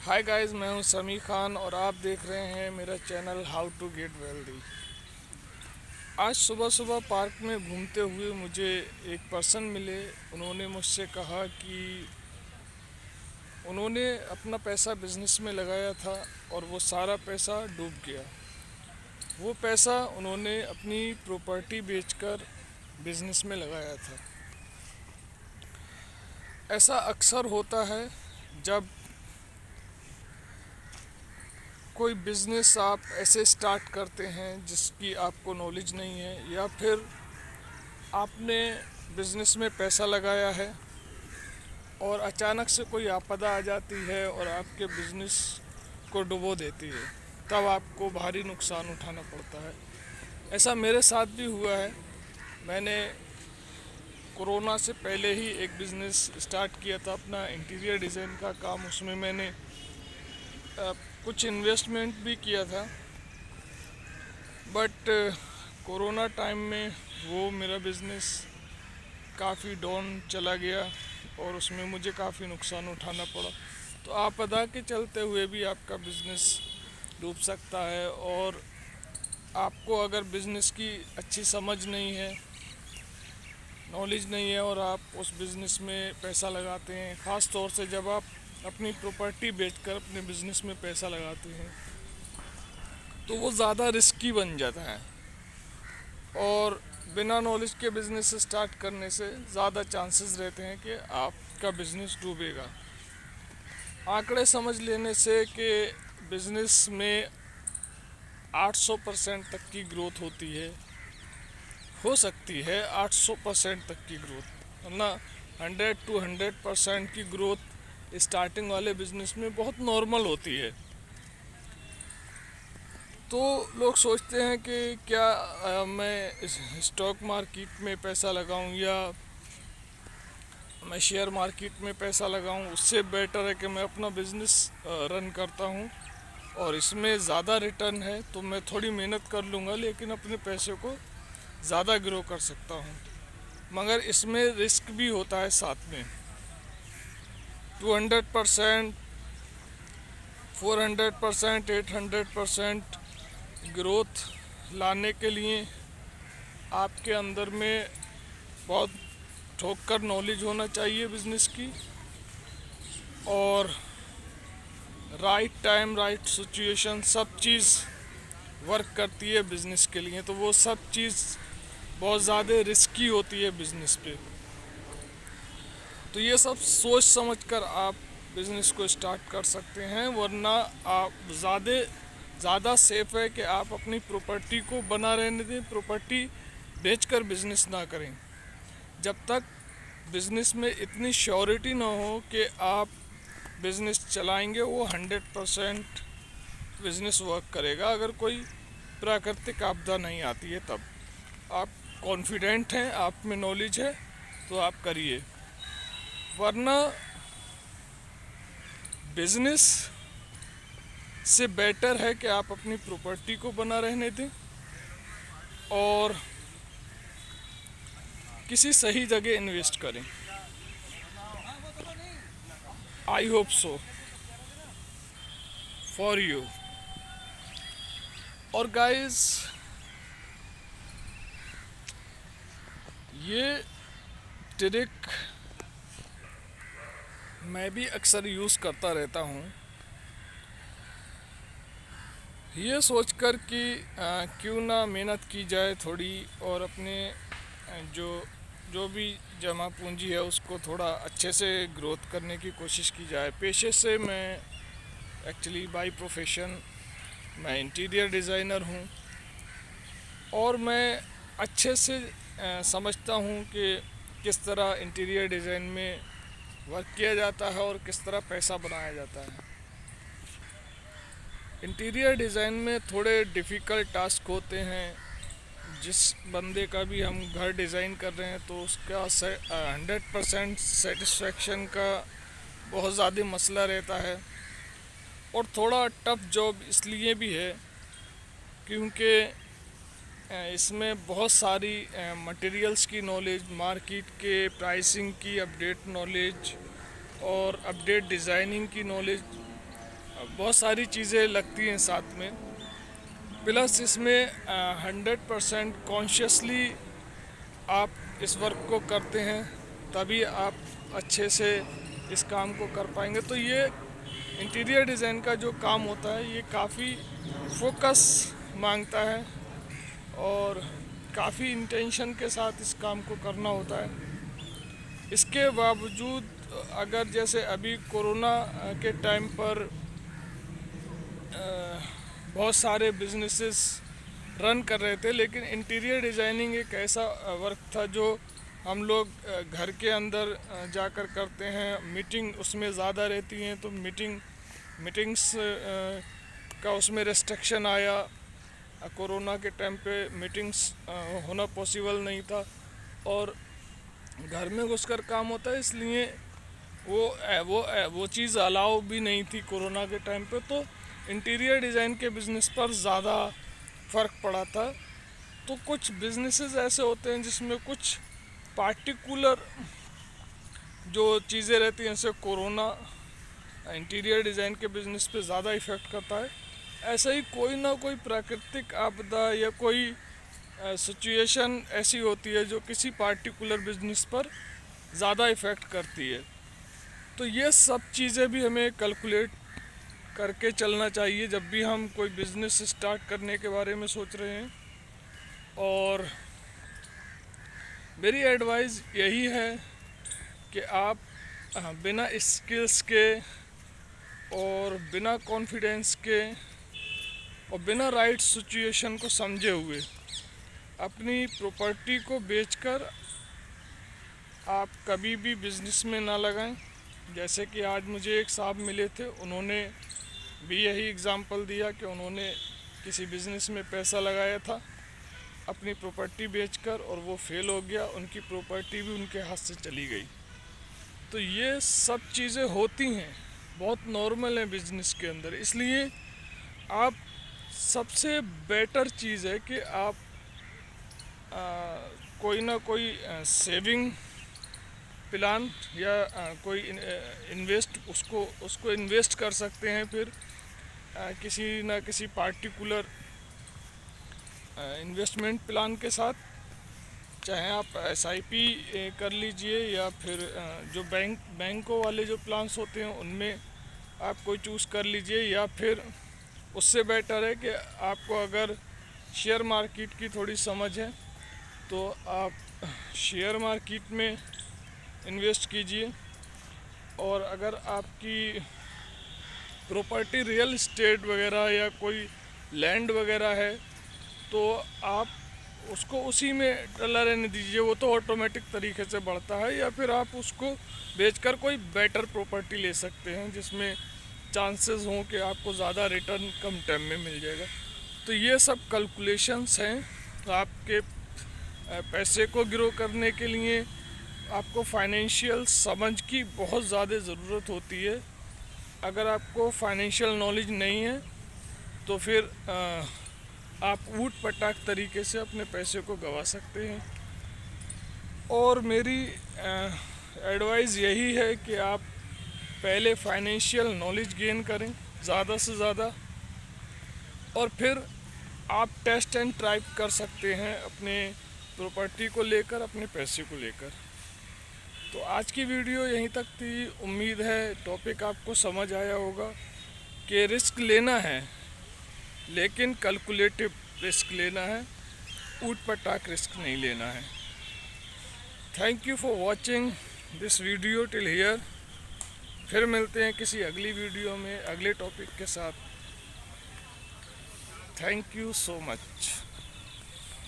Hi guys, मैं हूं समी खान और आप देख रहे हैं मेरा channel how to get wealthy. आज सुबह सुबह पार्क में घूमते हुए मुझे एक पर्सन मिले। उन्होंने मुझसे कहा कि उन्होंने अपना पैसा बिजनेस में लगाया था और वो सारा पैसा डूब गया। वो पैसा उन्होंने अपनी प्रॉपर्टी बेचकर बिजनेस में लगाया था। ऐसा अक्सर होता है जब कोई बिज़नेस आप ऐसे स्टार्ट करते हैं जिसकी आपको नॉलेज नहीं है, या फिर आपने बिज़नेस में पैसा लगाया है और अचानक से कोई आपदा आ जाती है और आपके बिज़नेस को डुबो देती है, तब आपको भारी नुकसान उठाना पड़ता है। ऐसा मेरे साथ भी हुआ है। मैंने कोरोना से पहले ही एक बिज़नेस स्टार्ट किया था, अपना इंटीरियर डिज़ाइन का काम। उसमें मैंने कुछ इन्वेस्टमेंट भी किया था, बट कोरोना टाइम में वो मेरा बिज़नेस काफ़ी डाउन चला गया और उसमें मुझे काफ़ी नुकसान उठाना पड़ा। तो आपदा के चलते हुए भी आपका बिज़नेस डूब सकता है, और आपको अगर बिज़नेस की अच्छी समझ नहीं है, नॉलेज नहीं है, और आप उस बिज़नेस में पैसा लगाते हैं, ख़ास तौर से जब आप अपनी प्रॉपर्टी बेचकर अपने बिज़नेस में पैसा लगाते हैं, तो वो ज़्यादा रिस्की बन जाता है। और बिना नॉलेज के बिज़नेस स्टार्ट करने से ज़्यादा चांसेस रहते हैं कि आपका बिज़नेस डूबेगा। आंकड़े समझ लेने से कि बिज़नेस में 800% तक की ग्रोथ होती है, हो सकती है 800% तक की ग्रोथ, वरना 100 to 100% की ग्रोथ स्टार्टिंग वाले बिज़नेस में बहुत नॉर्मल होती है। तो लोग सोचते हैं कि क्या मैं इस स्टॉक मार्केट में पैसा लगाऊं या मैं शेयर मार्केट में पैसा लगाऊं। उससे बेटर है कि मैं अपना बिज़नेस रन करता हूं और इसमें ज़्यादा रिटर्न है, तो मैं थोड़ी मेहनत कर लूँगा लेकिन अपने पैसे को ज़्यादा ग्रो कर सकता हूं। मगर इसमें रिस्क भी होता है साथ में। 200%, 400%, 800% ग्रोथ लाने के लिए आपके अंदर में बहुत ठोकर नॉलेज होना चाहिए बिज़नेस की, और राइट टाइम राइट सिचुएशन सब चीज़ वर्क करती है बिज़नेस के लिए। तो वो सब चीज़ बहुत ज़्यादा रिस्की होती है बिज़नेस पे। तो ये सब सोच समझ कर आप बिज़नेस को स्टार्ट कर सकते हैं, वरना आप ज़्यादा सेफ है कि आप अपनी प्रॉपर्टी को बना रहने दें, प्रॉपर्टी बेचकर बिज़नेस ना करें। जब तक बिज़नेस में इतनी श्योरिटी ना हो कि आप बिज़नेस चलाएंगे, वो 100% बिज़नेस वर्क करेगा। अगर कोई प्राकृतिक आपदा नहीं आती है, तब आप कॉन्फिडेंट हैं, आप में नॉलेज है, तो आप करिए। वरना बिज़नेस से बेटर है कि आप अपनी प्रॉपर्टी को बना रहने दें और किसी सही जगह इन्वेस्ट करें। I hope so for you. और गाइस, ये ट्रिक मैं भी अक्सर यूज़ करता रहता हूँ, ये सोचकर कि क्यों ना मेहनत की जाए थोड़ी, और अपने जो जो भी जमा पूंजी है उसको थोड़ा अच्छे से ग्रोथ करने की कोशिश की जाए। पेशे से मैं एक्चुअली बाय प्रोफेशन मैं इंटीरियर डिज़ाइनर हूँ, और मैं अच्छे से समझता हूँ कि किस तरह इंटीरियर डिज़ाइन में वर्क किया जाता है और किस तरह पैसा बनाया जाता है। इंटीरियर डिज़ाइन में थोड़े डिफ़िकल्ट टास्क होते हैं। जिस बंदे का भी हम घर डिज़ाइन कर रहे हैं, तो उसका 100% सेटिस्फेक्शन का बहुत ज़्यादा मसला रहता है, और थोड़ा टफ जॉब इसलिए भी है क्योंकि इसमें बहुत सारी मटेरियल्स की नॉलेज, मार्केट के प्राइसिंग की अपडेट नॉलेज और अपडेट डिज़ाइनिंग की नॉलेज बहुत सारी चीज़ें लगती हैं साथ में, प्लस इसमें 100% कॉन्शियसली आप इस वर्क को करते हैं, तभी आप अच्छे से इस काम को कर पाएंगे। तो ये इंटीरियर डिज़ाइन का जो काम होता है ये काफ़ी फोकस मांगता है और काफ़ी इंटेंशन के साथ इस काम को करना होता है। इसके बावजूद अगर जैसे अभी कोरोना के टाइम पर बहुत सारे बिजनेसेस रन कर रहे थे, लेकिन इंटीरियर डिज़ाइनिंग एक ऐसा वर्क था जो हम लोग घर के अंदर जाकर करते हैं। मीटिंग उसमें ज़्यादा रहती हैं, तो मीटिंग्स का उसमें रेस्ट्रिक्शन आया। कोरोना के टाइम पे मीटिंग्स होना पॉसिबल नहीं था और घर में घुसकर काम होता है, इसलिए वो चीज़ अलाउ भी नहीं थी कोरोना के टाइम पे। तो इंटीरियर डिज़ाइन के बिज़नेस पर ज़्यादा फ़र्क पड़ा था। तो कुछ बिजनेसेस ऐसे होते हैं जिसमें कुछ पार्टिकुलर जो चीज़ें रहती हैं, जैसे कोरोना इंटीरियर डिज़ाइन के बिज़नेस पे ज़्यादा इफ़ेक्ट करता है। ऐसा ही कोई ना कोई प्राकृतिक आपदा या कोई सिचुएशन ऐसी होती है जो किसी पार्टिकुलर बिजनेस पर ज़्यादा इफ़ेक्ट करती है। तो ये सब चीज़ें भी हमें कैलकुलेट करके चलना चाहिए जब भी हम कोई बिज़नेस स्टार्ट करने के बारे में सोच रहे हैं। और मेरी एडवाइस यही है कि आप बिना स्किल्स के और बिना कॉन्फिडेंस के और बिना राइट सिचुएशन को समझे हुए अपनी प्रॉपर्टी को बेचकर आप कभी भी बिज़नेस में ना लगाएं। जैसे कि आज मुझे एक साहब मिले थे, उन्होंने भी यही एग्ज़ाम्पल दिया कि उन्होंने किसी बिज़नेस में पैसा लगाया था अपनी प्रॉपर्टी बेचकर और वो फेल हो गया, उनकी प्रॉपर्टी भी उनके हाथ से चली गई। तो ये सब चीज़ें होती हैं, बहुत नॉर्मल है बिज़नेस के अंदर। इसलिए आप सबसे बेटर चीज़ है कि आप कोई ना कोई सेविंग प्लान या कोई इन्वेस्ट उसको इन्वेस्ट कर सकते हैं। फिर किसी ना किसी पार्टिकुलर इन्वेस्टमेंट प्लान के साथ, चाहे आप SIP कर लीजिए या फिर जो बैंकों वाले जो प्लान्स होते हैं उनमें आप कोई चूज़ कर लीजिए, या फिर उससे बेटर है कि आपको अगर शेयर मार्केट की थोड़ी समझ है तो आप शेयर मार्केट में इन्वेस्ट कीजिए। और अगर आपकी प्रॉपर्टी रियल इस्टेट वगैरह या कोई लैंड वगैरह है तो आप उसको उसी में डला रहने दीजिए, वो तो ऑटोमेटिक तरीके से बढ़ता है। या फिर आप उसको बेचकर कोई बेटर प्रॉपर्टी ले सकते हैं जिसमें चांसेस हों कि आपको ज़्यादा रिटर्न कम टाइम में मिल जाएगा। तो ये सब कैलकुलेशंस हैं। आपके पैसे को ग्रो करने के लिए आपको फाइनेंशियल समझ की बहुत ज़्यादा ज़रूरत होती है। अगर आपको फाइनेंशियल नॉलेज नहीं है तो फिर आप ऊट पटाक तरीके से अपने पैसे को गंवा सकते हैं। और मेरी एडवाइस यही है कि आप पहले फाइनेंशियल नॉलेज गेन करें ज़्यादा से ज़्यादा, और फिर आप टेस्ट एंड ट्राई कर सकते हैं अपने प्रॉपर्टी को लेकर, अपने पैसे को लेकर। तो आज की वीडियो यहीं तक थी। उम्मीद है टॉपिक आपको समझ आया होगा कि रिस्क लेना है, लेकिन कैलकुलेटिव रिस्क लेना है, ऊट पटाक रिस्क नहीं लेना है। Thank you for watching this video till here. फिर मिलते हैं किसी अगली वीडियो में अगले टॉपिक के साथ। Thank you so much.